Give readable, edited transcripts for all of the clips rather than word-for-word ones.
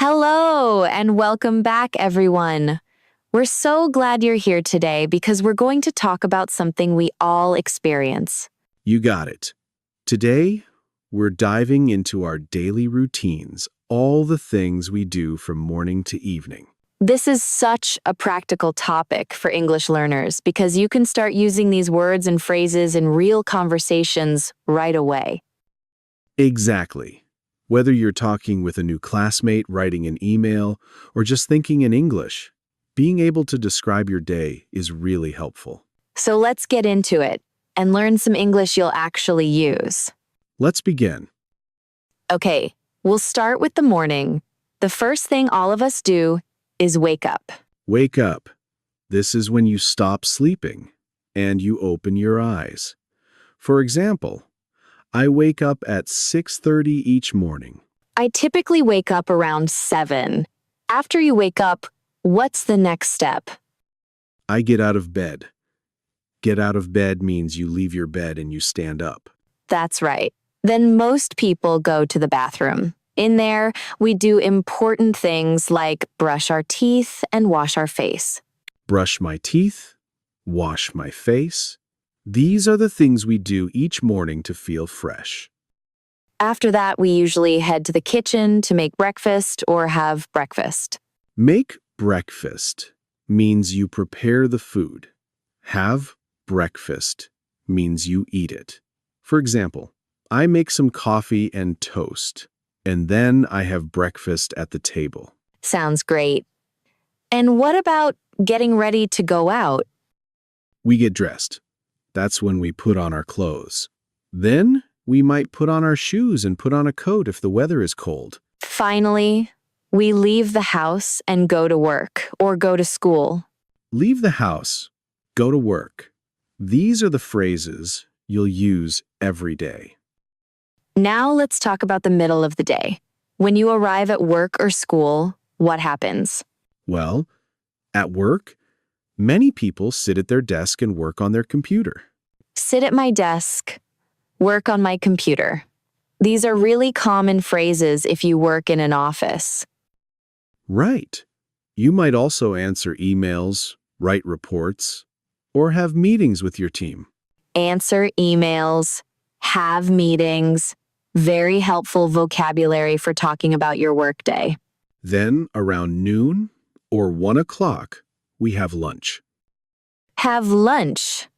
Hello, and welcome back, everyone. We're so glad you're here today because we're going to talk about something we all experience. You got it. Today, we're diving into our daily routines, all the things we do from morning to evening. This is such a practical topic for English learners because you can start using these words and phrases in real conversations right away. Exactly. Whether you're talking with a new classmate, writing an email, or just thinking in English, being able to describe your day is really helpful. So let's get into it and learn some English you'll actually use. Let's begin. Okay, we'll start with the morning. The first thing all of us do is wake up. Wake up. This is when you stop sleeping and you open your eyes. For example, I wake up at 6:30 each morning. I typically wake up around 7. After you wake up, what's the next step? I get out of bed. Get out of bed means you leave your bed and you stand up. That's right. Then most people go to the bathroom. In there, we do important things like brush our teeth and wash our face. Brush my teeth, wash my face. These are the things we do each morning to feel fresh. After that, we usually head to the kitchen to make breakfast or have breakfast. Make breakfast means you prepare the food. Have breakfast means you eat it. For example, I make some coffee and toast, and then I have breakfast at the table. Sounds great. And what about getting ready to go out? We get dressed. That's when we put on our clothes. Then we might put on our shoes and put on a coat if the weather is cold. Finally, we leave the house and go to work or go to school. Leave the house. Go to work. These are the phrases you'll use every day. Now let's talk about the middle of the day. When you arrive at work or school, what happens? Well, at work, many people sit at their desk and work on their computer. Sit at my desk, work on my computer. These are really common phrases if you work in an office. Right. You might also answer emails, write reports, or have meetings with your team. Answer emails, have meetings. Very helpful vocabulary for talking about your workday. Then, around noon or 1 o'clock, we have lunch. Have lunch.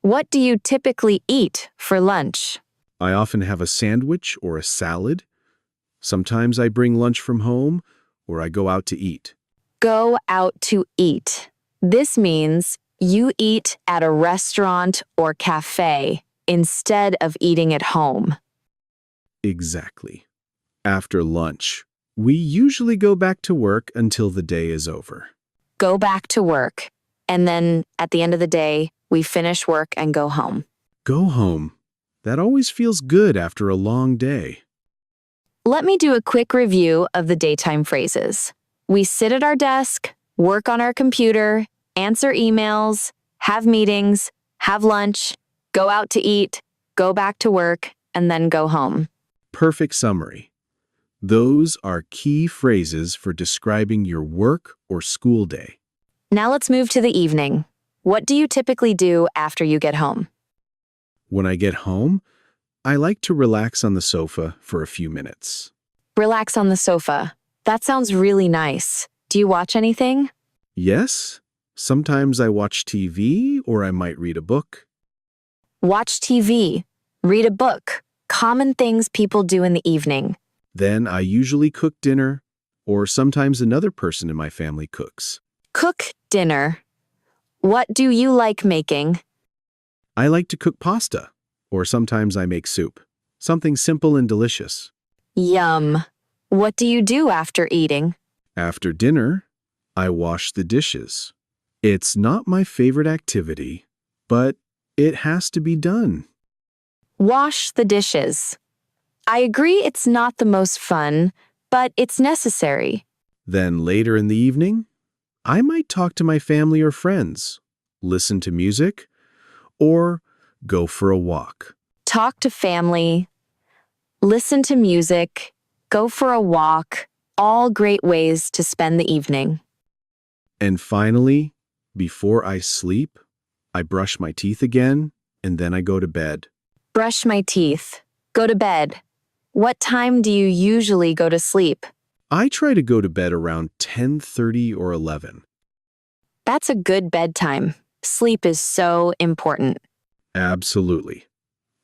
What do you typically eat for lunch? I often have a sandwich or a salad. Sometimes I bring lunch from home or I go out to eat. Go out to eat. This means you eat at a restaurant or cafe instead of eating at home. Exactly. After lunch, we usually go back to work until the day is over. Go back to work. And then at the end of the day, we finish work and go home. Go home. That always feels good after a long day. Let me do a quick review of the daytime phrases. We sit at our desk, work on our computer, answer emails, have meetings, have lunch, go out to eat, go back to work, and then go home. Perfect summary. Those are key phrases for describing your work or school day. Now let's move to the evening. What do you typically do after you get home? When I get home, I like to relax on the sofa for a few minutes. Relax on the sofa. That sounds really nice. Do you watch anything? Yes, sometimes I watch TV or I might read a book. Watch TV. Read a book. Common things people do in the evening. Then I usually cook dinner, or sometimes another person in my family cooks. Cook dinner. What do you like making? I like to cook pasta, or sometimes I make soup. Something simple and delicious. Yum. What do you do after eating? After dinner, I wash the dishes. It's not my favorite activity, but it has to be done. Wash the dishes. I agree it's not the most fun, but it's necessary. Then later in the evening, I might talk to my family or friends, listen to music, or go for a walk. Talk to family, listen to music, go for a walk. All great ways to spend the evening. And finally, before I sleep, I brush my teeth again, and then I go to bed. Brush my teeth. Go to bed. What time do you usually go to sleep? I try to go to bed around 10:30 or 11. That's a good bedtime. Sleep is so important. Absolutely.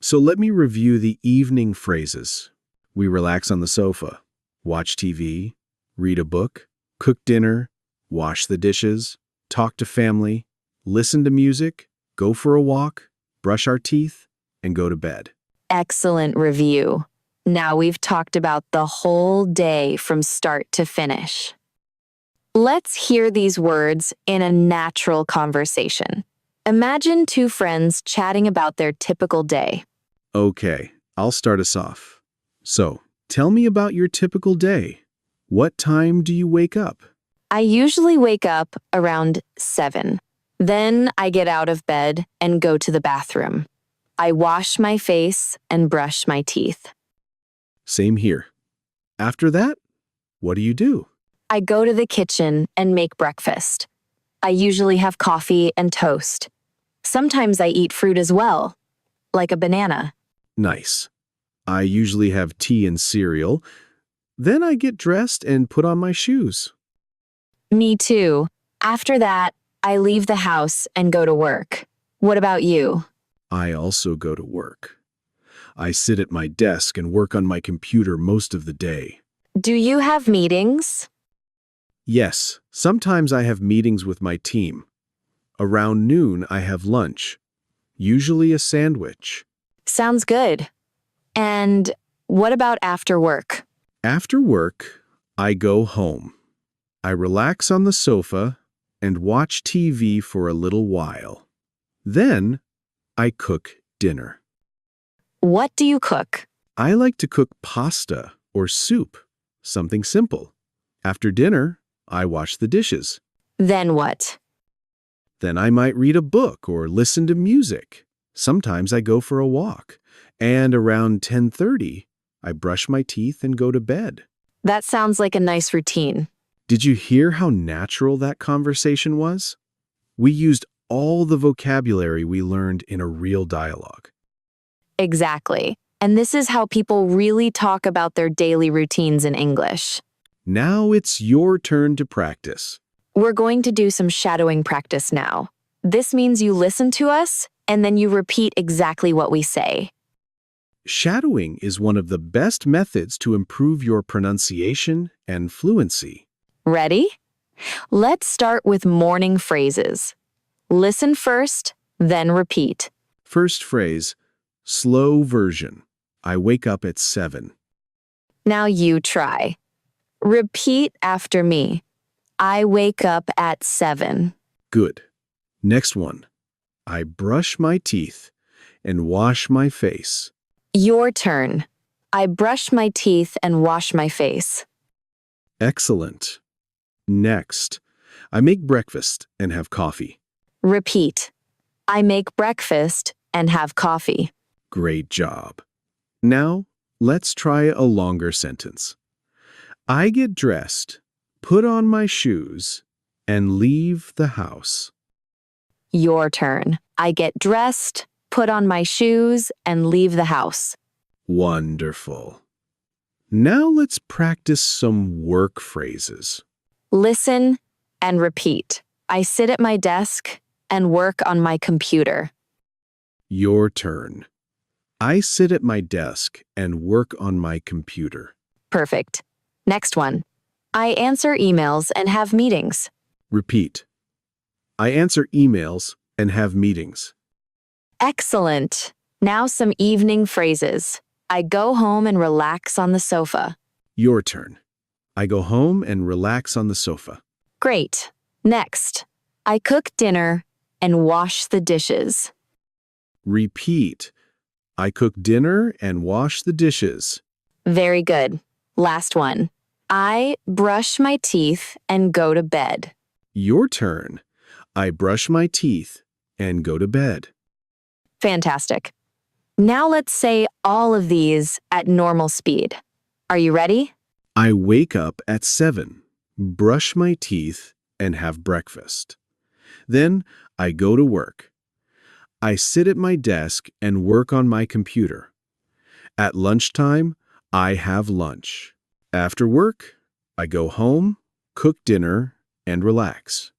So let me review the evening phrases. We relax on the sofa, watch TV, read a book, cook dinner, wash the dishes, talk to family, listen to music, go for a walk, brush our teeth, and go to bed. Excellent review. Now we've talked about the whole day from start to finish. Let's hear these words in a natural conversation. Imagine two friends chatting about their typical day. Okay, I'll start us off. So, tell me about your typical day. What time do you wake up? I usually wake up around 7. Then I get out of bed and go to the bathroom. I wash my face and brush my teeth. Same here. After that, what do you do? I go to the kitchen and make breakfast. I usually have coffee and toast. Sometimes I eat fruit as well, like a banana. Nice. I usually have tea and cereal. Then I get dressed and put on my shoes. Me too. After that, I leave the house and go to work. What about you? I also go to work. I sit at my desk and work on my computer most of the day. Do you have meetings? Yes, sometimes I have meetings with my team. Around noon, I have lunch, usually a sandwich. Sounds good. And what about after work? After work, I go home. I relax on the sofa and watch TV for a little while. Then, I cook dinner. What do you cook? I like to cook pasta or soup, something simple. After dinner, I wash the dishes. Then what? Then I might read a book or listen to music. Sometimes I go for a walk. And around 10:30, I brush my teeth and go to bed. That sounds like a nice routine. Did you hear how natural that conversation was? We used all the vocabulary we learned in a real dialogue. Exactly. And this is how people really talk about their daily routines in English. Now it's your turn to practice. We're going to do some shadowing practice now. This means you listen to us and then you repeat exactly what we say. Shadowing is one of the best methods to improve your pronunciation and fluency. Ready? Let's start with morning phrases. Listen first, then repeat. First phrase, slow version. I wake up at 7. Now you try. Repeat after me. I wake up at 7. Good. Next one. I brush my teeth and wash my face. Your turn. I brush my teeth and wash my face. Excellent. Next, I make breakfast and have coffee. Repeat. I make breakfast and have coffee. Great job. Now, let's try a longer sentence. I get dressed, put on my shoes, and leave the house. Your turn. I get dressed, put on my shoes, and leave the house. Wonderful. Now let's practice some work phrases. Listen and repeat. I sit at my desk and work on my computer. Your turn. I sit at my desk and work on my computer. Perfect. Next one. I answer emails and have meetings. Repeat. I answer emails and have meetings. Excellent. Now some evening phrases. I go home and relax on the sofa. Your turn. I go home and relax on the sofa. Great. Next. I cook dinner and wash the dishes. Repeat. I cook dinner and wash the dishes. Very good. Last one. I brush my teeth and go to bed. Your turn. I brush my teeth and go to bed. Fantastic. Now let's say all of these at normal speed. Are you ready? I wake up at 7, brush my teeth, and have breakfast. Then I go to work. I sit at my desk and work on my computer. At lunchtime, I have lunch. After work, I go home, cook dinner, and relax.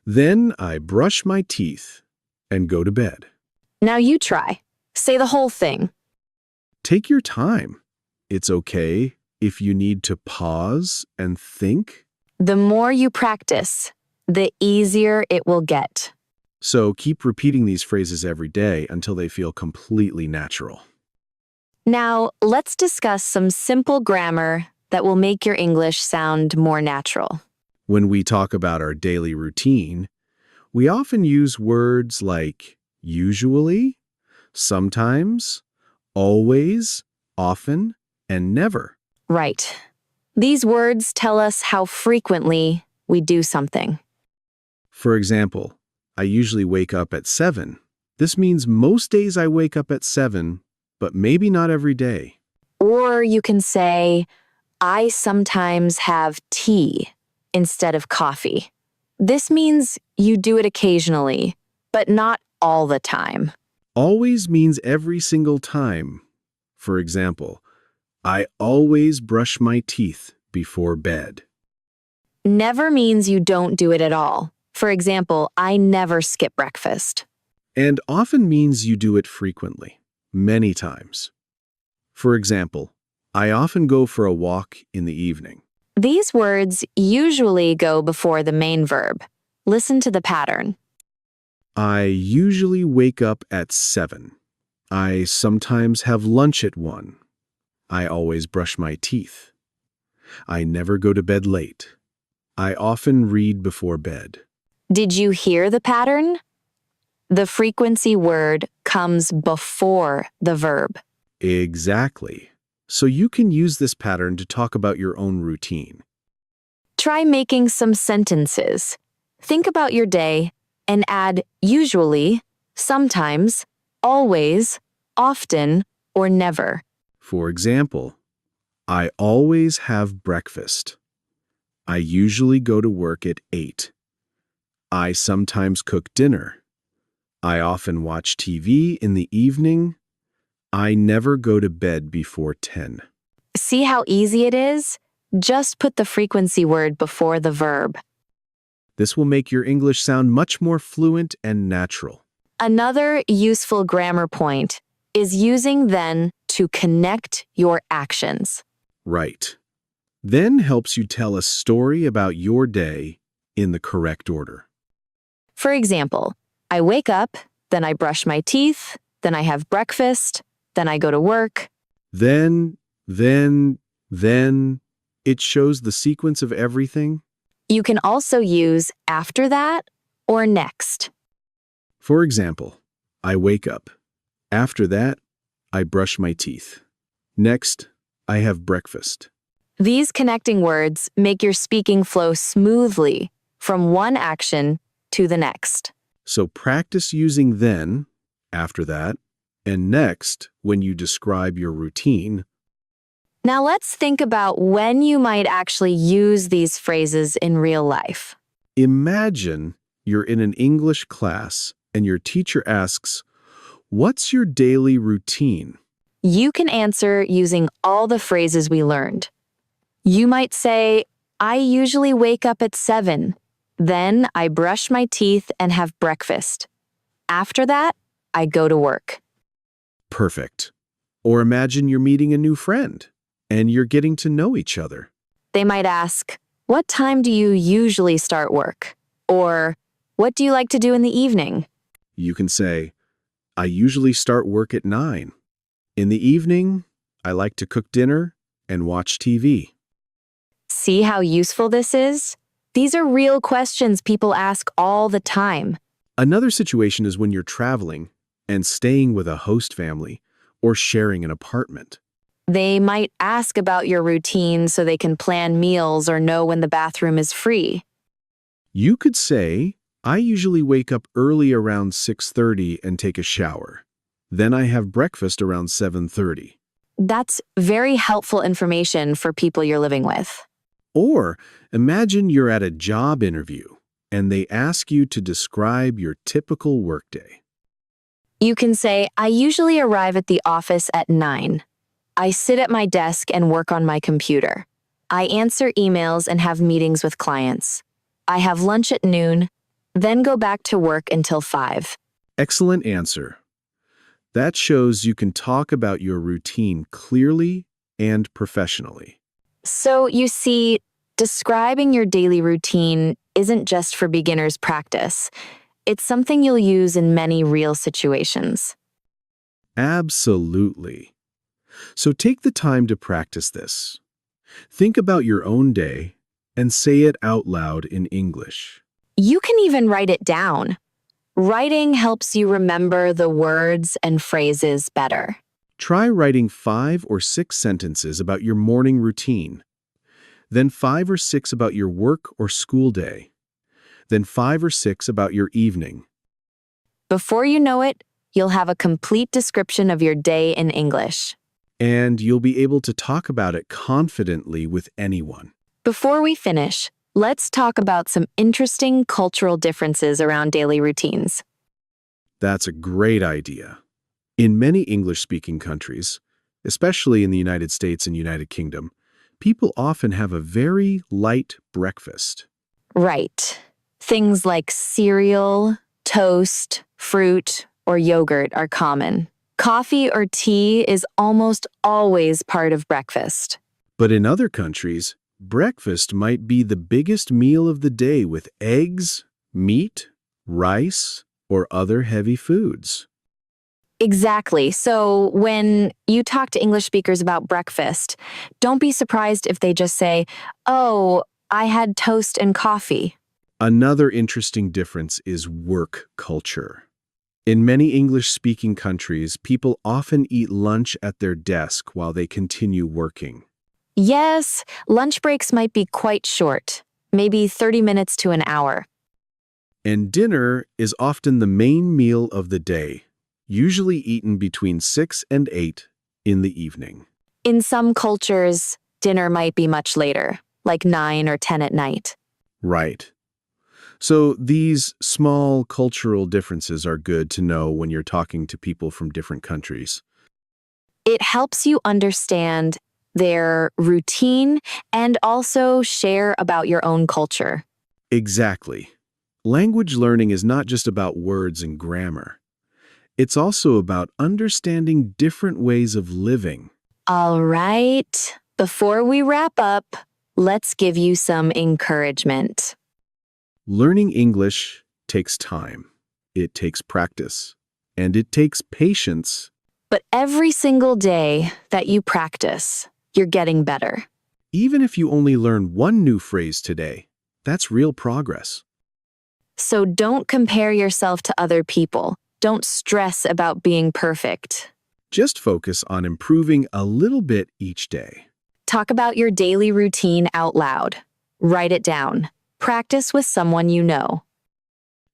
Then I brush my teeth and go to bed. Now you try. Say the whole thing. Take your time. It's okay if you need to pause and think. The more you practice, the easier it will get. So keep repeating these phrases every day until they feel completely natural. Now, let's discuss some simple grammar that will make your English sound more natural. When we talk about our daily routine, we often use words like usually, sometimes, always, often, and never. Right. These words tell us how frequently we do something. For example, I usually wake up at 7. This means most days I wake up at 7, but maybe not every day. Or you can say, I sometimes have tea instead of coffee. This means you do it occasionally, but not all the time. Always means every single time. For example, I always brush my teeth before bed. Never means you don't do it at all. For example, I never skip breakfast. And often means you do it frequently, many times. For example, I often go for a walk in the evening. These words usually go before the main verb. Listen to the pattern. I usually wake up at 7. I sometimes have lunch at 1. I always brush my teeth. I never go to bed late. I often read before bed. Did you hear the pattern? The frequency word comes before the verb. Exactly. So you can use this pattern to talk about your own routine. Try making some sentences. Think about your day and add usually, sometimes, always, often, or never. For example, I always have breakfast. I usually go to work at 8. I sometimes cook dinner. I often watch TV in the evening. I never go to bed before 10. See how easy it is? Just put the frequency word before the verb. This will make your English sound much more fluent and natural. Another useful grammar point is using then to connect your actions. Right. Then helps you tell a story about your day in the correct order. For example, I wake up, then I brush my teeth, then I have breakfast, then I go to work. Then, it shows the sequence of everything. You can also use after that or next. For example, I wake up. After that, I brush my teeth. Next, I have breakfast. These connecting words make your speaking flow smoothly from one action to the next. So practice using then, after that, and next when you describe your routine. Now let's think about when you might actually use these phrases in real life. Imagine you're in an English class and your teacher asks, "What's your daily routine?" You can answer using all the phrases we learned. You might say, I usually wake up at 7. Then I brush my teeth and have breakfast. After that, I go to work. Perfect. Or imagine you're meeting a new friend and you're getting to know each other. They might ask, what time do you usually start work? Or, what do you like to do in the evening? You can say, I usually start work at 9. In the evening, I like to cook dinner and watch TV. See how useful this is? These are real questions people ask all the time. Another situation is when you're traveling and staying with a host family or sharing an apartment. They might ask about your routine so they can plan meals or know when the bathroom is free. You could say, I usually wake up early around 6:30 and take a shower. Then I have breakfast around 7:30. That's very helpful information for people you're living with. Or imagine you're at a job interview and they ask you to describe your typical workday. You can say, I usually arrive at the office at 9. I sit at my desk and work on my computer. I answer emails and have meetings with clients. I have lunch at noon, then go back to work until 5. Excellent answer. That shows you can talk about your routine clearly and professionally. So you see, describing your daily routine isn't just for beginners' practice. It's something you'll use in many real situations. Absolutely. So take the time to practice this. Think about your own day and say it out loud in English. You can even write it down. Writing helps you remember the words and phrases better. Try writing 5 or 6 sentences about your morning routine, then 5 or 6 about your work or school day, then 5 or 6 about your evening. Before you know it, you'll have a complete description of your day in English. And you'll be able to talk about it confidently with anyone. Before we finish, let's talk about some interesting cultural differences around daily routines. That's a great idea. In many English-speaking countries, especially in the United States and United Kingdom, people often have a very light breakfast. Right. Things like cereal, toast, fruit, or yogurt are common. Coffee or tea is almost always part of breakfast. But in other countries, breakfast might be the biggest meal of the day with eggs, meat, rice, or other heavy foods. Exactly. So when you talk to English speakers about breakfast, don't be surprised if they just say, "Oh, I had toast and coffee." Another interesting difference is work culture. In many English-speaking countries, people often eat lunch at their desk while they continue working. Yes, lunch breaks might be quite short, maybe 30 minutes to an hour. And dinner is often the main meal of the day, usually eaten between 6 and 8 in the evening. In some cultures, dinner might be much later, like 9 or 10 at night. Right. So these small cultural differences are good to know when you're talking to people from different countries. It helps you understand their routine and also share about your own culture. Exactly. Language learning is not just about words and grammar. It's also about understanding different ways of living. All right, before we wrap up, let's give you some encouragement. Learning English takes time. It takes practice. And it takes patience. But every single day that you practice, you're getting better. Even if you only learn one new phrase today, that's real progress. So don't compare yourself to other people. Don't stress about being perfect. Just focus on improving a little bit each day. Talk about your daily routine out loud. Write it down. Practice with someone you know.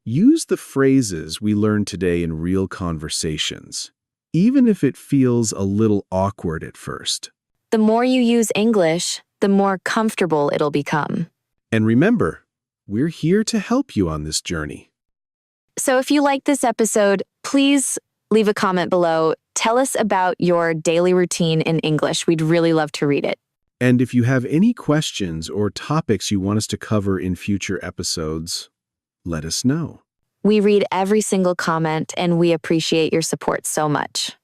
Use the phrases we learned today in real conversations, even if it feels a little awkward at first. The more you use English, the more comfortable it'll become. And remember, we're here to help you on this journey. So if you like this episode, please leave a comment below. Tell us about your daily routine in English. We'd really love to read it. And if you have any questions or topics you want us to cover in future episodes, let us know. We read every single comment, and we appreciate your support so much.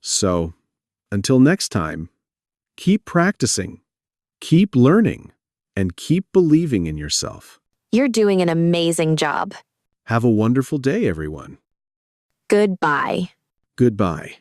So, until next time, keep practicing, keep learning, and keep believing in yourself. You're doing an amazing job. Have a wonderful day, everyone. Goodbye. Goodbye.